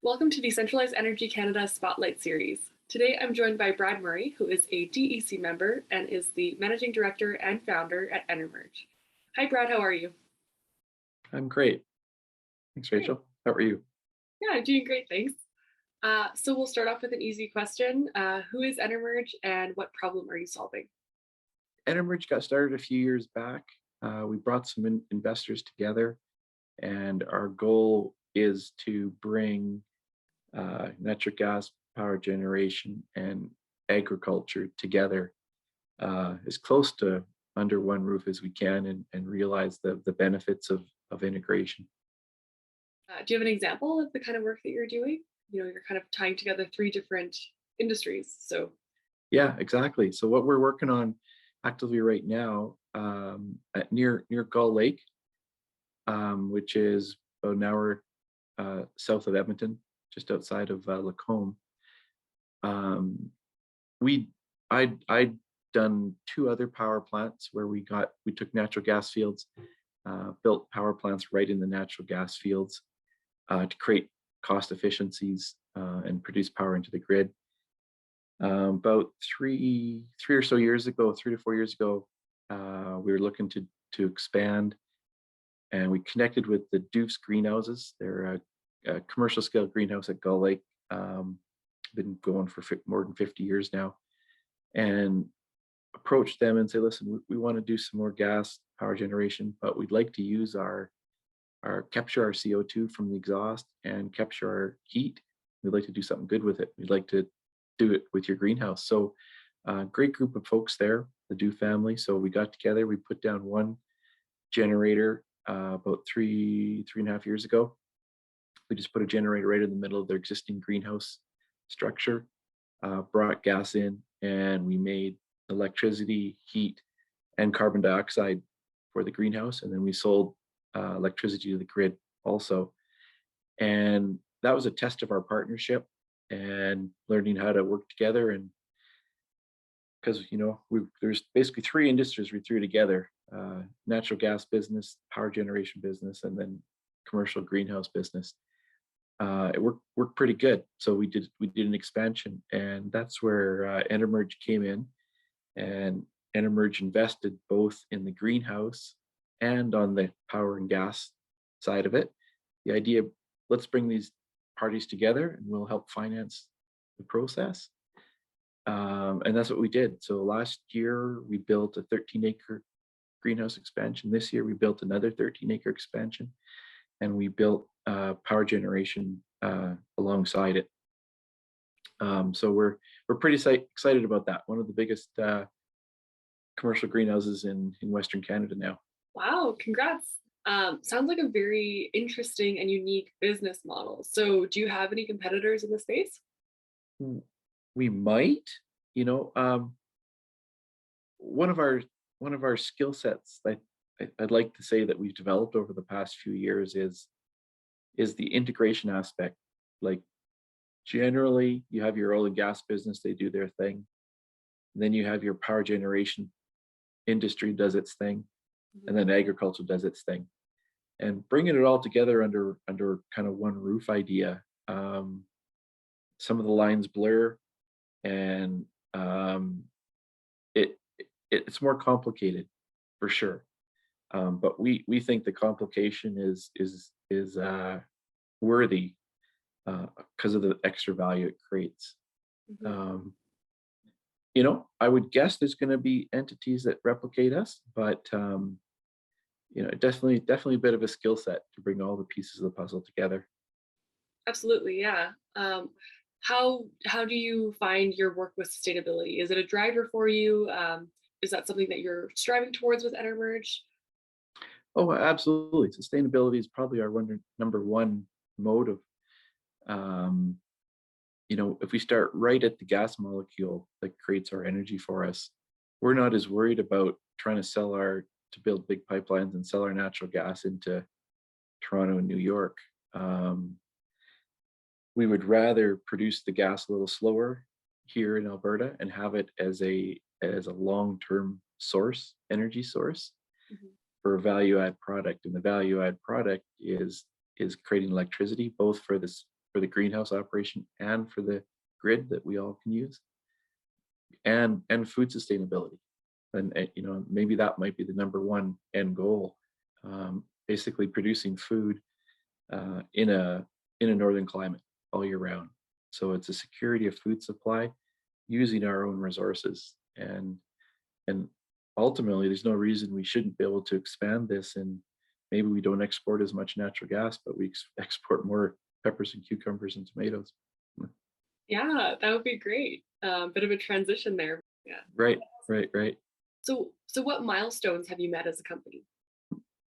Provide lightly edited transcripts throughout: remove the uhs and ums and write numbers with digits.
Welcome to Decentralized Energy Canada Spotlight Series. Today I'm joined by Brad Murray, who is a DEC member and is the Managing Director and Founder at EnerMerge. Hi Brad, how are you? I'm great. Thanks, Great. Rachel. How are you? Yeah, I'm doing great, thanks. So we'll start off with an easy question. Who is EnerMerge and what problem are you solving? EnerMerge got started a few years back. We brought some investors together, and our goal is to bring natural gas power generation and agriculture together as close to under one roof as we can and realize the benefits of integration. Do you have an example of the kind of work that you're doing? You're kind of tying together three different industries. So, Yeah, exactly. So what we're working on actively right now at near Gull Lake, which is about an hour south of Edmonton, just outside of Lacombe. Um, we I'd done two other power plants where we took natural gas fields, built power plants right in the natural gas fields to create cost efficiencies and produce power into the grid. About three or so years ago, 3 to 4 years ago, we were looking to expand, and we connected with the Doof's greenhouses. They're a commercial scale greenhouse at Gull Lake. Been going for more than 50 years now, and approached them and say, listen, we want to do some more gas power generation, but we'd like to use our capture our CO2 from the exhaust and capture our heat. We'd like to do something good with it. We'd like to do it with your greenhouse. So great group of folks there, the Do family. So we got together, we put down one generator about three and a half years ago. We just put a generator right in the middle of their existing greenhouse structure, brought gas in, and we made electricity, heat, and carbon dioxide for the greenhouse. And then we sold electricity to the grid also. And that was a test of our partnership and learning how to work together. And because there's basically three industries we threw together: natural gas business, power generation business, and then commercial greenhouse business. It worked pretty good. So we did an expansion, and that's where EnerMerge came in, and EnerMerge invested both in the greenhouse and on the power and gas side of it. The idea, let's bring these parties together and we'll help finance the process. And that's what we did. So last year we built a 13-acre greenhouse expansion. This year we built another 13-acre expansion, and we built power generation alongside it. So we're pretty excited about that. One of the biggest commercial greenhouses in Western Canada now. wow, congrats. Sounds like a very interesting and unique business model. So, do you have any competitors in the space? We might, you know, one of our skill sets that I'd like to say that we've developed over the past few years is the integration aspect. Like, generally, you have your oil and gas business; they do their thing. And then you have your power generation industry does its thing, and then agriculture does its thing. And bringing it all together under kind of one roof idea, some of the lines blur, and it it's more complicated for sure. But we think the complication is worthy because of the extra value it creates. Mhm. Um, I would guess there's going to be entities that replicate us, but definitely a bit of a skill set to bring all the pieces of the puzzle together. Absolutely, yeah. How do you find your work with sustainability? Is it a driver for you? Is that something that you're striving towards with EnerMerge? Oh, absolutely. Sustainability is probably our number one motive. Um, if we start right at the gas molecule that creates our energy for us, we're not as worried about trying to build big pipelines and sell our natural gas into Toronto and New York. We would rather produce the gas a little slower here in Alberta and have it as a long-term energy source Mhm. for a value add product. And the value add product is creating electricity both for this for the greenhouse operation and for the grid that we all can use, and food sustainability. And you know, maybe that might be the number one end goal. Basically, producing food in a northern climate all year round. So it's a security of food supply using our own resources, and ultimately, there's no reason we shouldn't be able to expand this. And maybe we don't export as much natural gas, but we export more peppers and cucumbers and tomatoes. Yeah, that would be great. Bit of a transition there. Yeah. Right, right, right. So what milestones have you met as a company?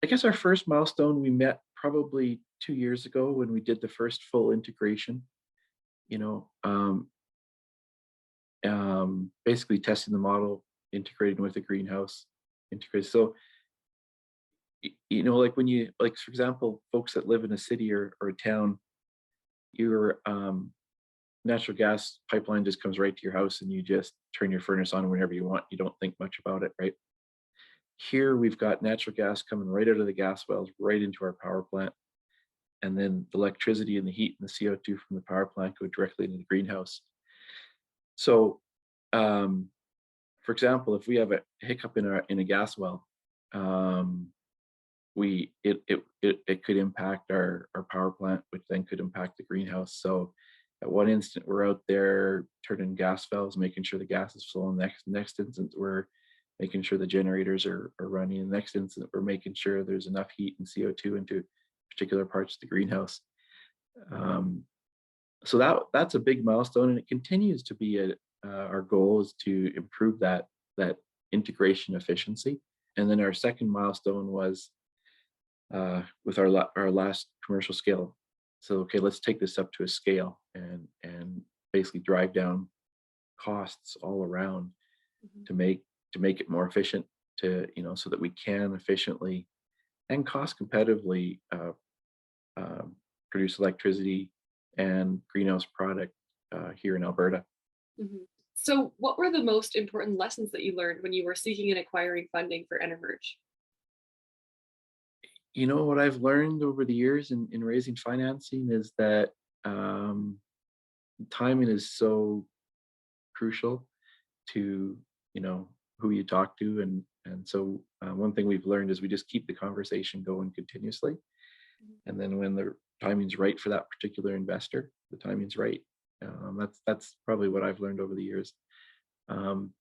I guess our first milestone we met probably 2 years ago when we did the first full integration. You know, basically testing the model, integrating with the greenhouse, integrated. So you know, like when you like, for example, folks that live in a city or a town, your natural gas pipeline just comes right to your house, and you just turn your furnace on whenever you want. You don't think much about it, right? Here we've got natural gas coming right out of the gas wells, right into our power plant. And then the electricity and the heat and the CO2 from the power plant go directly into the greenhouse. So, um, for example, if we have a hiccup in a gas well, um, we it could impact our power plant, which then could impact the greenhouse. So, at one instant we're out there turning gas valves, making sure the gas is flowing. Next instant we're making sure the generators are running. And next instant we're making sure there's enough heat and CO2 into particular parts of the greenhouse. Um, so that's a big milestone, and it continues to be our goal is to improve that integration efficiency. And then our second milestone was with our last commercial scale. So okay, let's take this up to a scale and basically drive down costs all around Mhm. to make it more efficient, to you know, so that we can efficiently and cost competitively produce electricity and greenhouse product here in Alberta. Mhm. So what were the most important lessons that you learned when you were seeking and acquiring funding for EnerMerge? You know what I've learned over the years in raising financing is that um, timing is so crucial to, you know, who you talk to. And so one thing we've learned is we just keep the conversation going continuously, and then when the timing's right for that particular investor, the timing's right. That's probably what I've learned over the years. Um,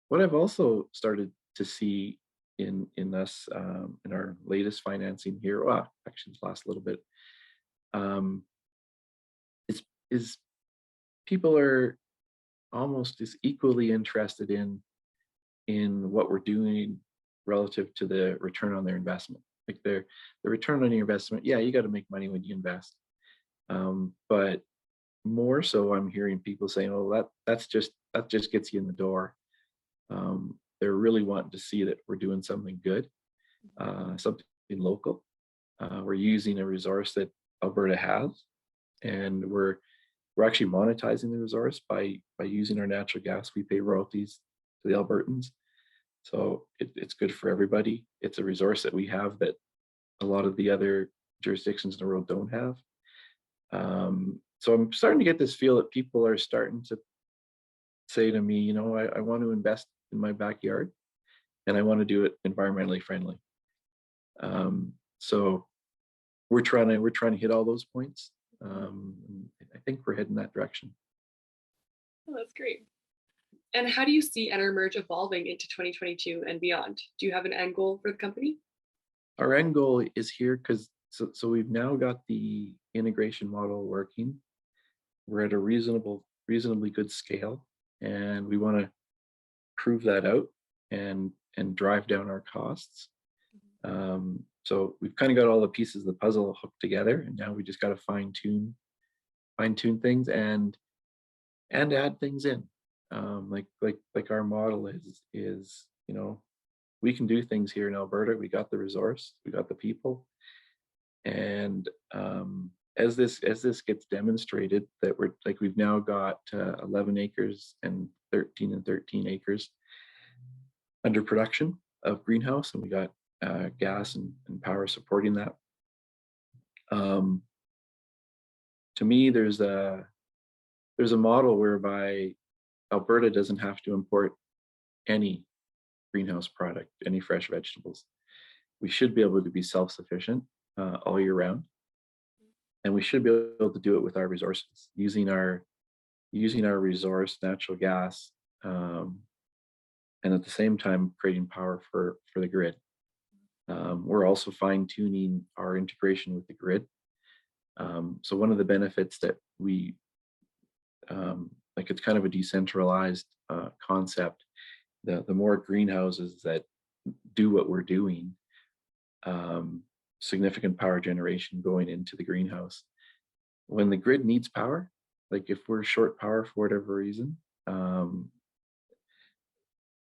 what I've also started to see in us in our latest financing here, well, actually, the last little bit, um, is is people are almost as equally interested in what we're doing relative to the return on their investment. Like the return on your investment, yeah, you got to make money when you invest, but more so, I'm hearing people saying, "Oh, that just gets you in the door." They're really wanting to see that we're doing something good, something local. We're using a resource that Alberta has, and we're actually monetizing the resource by using our natural gas. We pay royalties to the Albertans, so it's good for everybody. It's a resource that we have that a lot of the other jurisdictions in the world don't have. So I'm starting to get this feel that people are starting to say to me, you know, I want to invest in my backyard, and I want to do it environmentally friendly. So we're trying to hit all those points. And I think we're heading that direction. Oh, that's great. And how do you see EnerMerge evolving into 2022 and beyond? Do you have an end goal for the company? Our end goal is here because so we've now got the integration model working. We're at a reasonably good scale, and we want to prove that out and drive down our costs. So we've kind of got all the pieces of the puzzle hooked together, and now we just got to fine tune things and add things in. Like our model is, you know, we can do things here in Alberta. We got the resource, we got the people, and as this gets demonstrated that we've now got 11 acres and 13 acres under production of greenhouse, and we got gas and power supporting that. Um, to me, there's a model whereby Alberta doesn't have to import any greenhouse product, any fresh vegetables. We should be able to be self-sufficient all year round, and we should be able to do it with our resources, using our resource, natural gas, um, and at the same time creating power for the grid. We're also fine tuning our integration with the grid. So one of the benefits that we like, it's kind of a decentralized concept. The more greenhouses that do what we're doing, significant power generation going into the greenhouse. When the grid needs power, like if we're short power for whatever reason,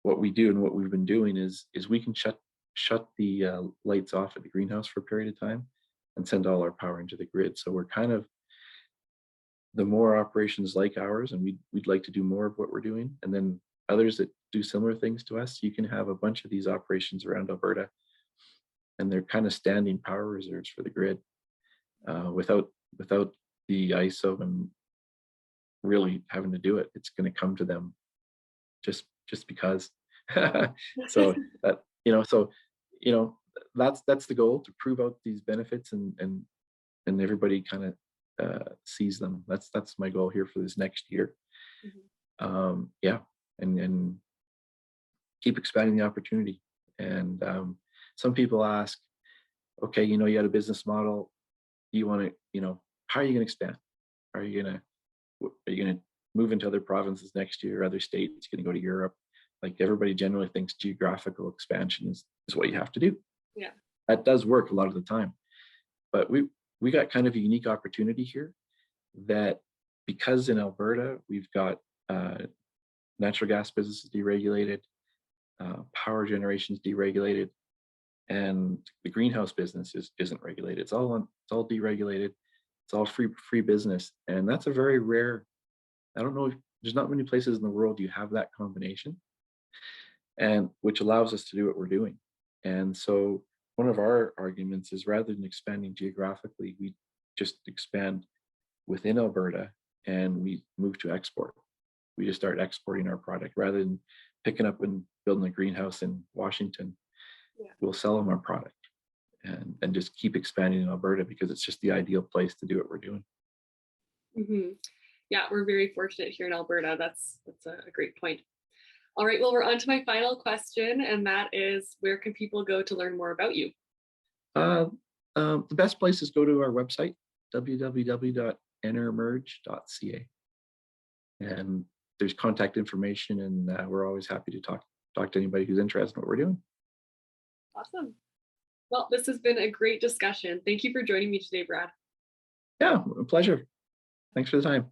what we do and what we've been doing is we can shut the lights off at the greenhouse for a period of time and send all our power into the grid. So we're kind of, the more operations like ours, and we'd like to do more of what we're doing, and then others that do similar things to us, you can have a bunch of these operations around Alberta, and they're kind of standing power reserves for the grid, without the ISO and really having to do it. It's going to come to them just because. So that, that's the goal, to prove out these benefits, and everybody kind of sees them. That's my goal here for this next year. Yeah, and keep expanding the opportunity. And some people ask, okay, you had a business model, you want to, how are you going to expand? Are you going to move into other provinces next year, other states, going to go to Europe? Like, everybody generally thinks geographical expansion is what you have to do. Yeah. That does work a lot of the time, but we got kind of a unique opportunity here, that because in Alberta we've got natural gas businesses deregulated, power generation is deregulated, and the greenhouse business isn't regulated. It's all deregulated. It's all free business, and that's a very rare. I don't know if there's not many places in the world you have that combination, and which allows us to do what we're doing. And so one of our arguments is, rather than expanding geographically, we just expand within Alberta and we move to export. We just start exporting our product rather than picking up and building a greenhouse in Washington. Yeah. We'll sell them our product and just keep expanding in Alberta, because it's just the ideal place to do what we're doing. Yeah, we're very fortunate here in Alberta. That's a great point. All right, well, we're on to my final question, and that is, where can people go to learn more about you? The best place is go to our website, www.enermerge.ca, and there's contact information, and we're always happy to talk to anybody who's interested in what we're doing. Awesome. Well, this has been a great discussion. Thank you for joining me today, Brad. Yeah, a pleasure. Thanks for the time.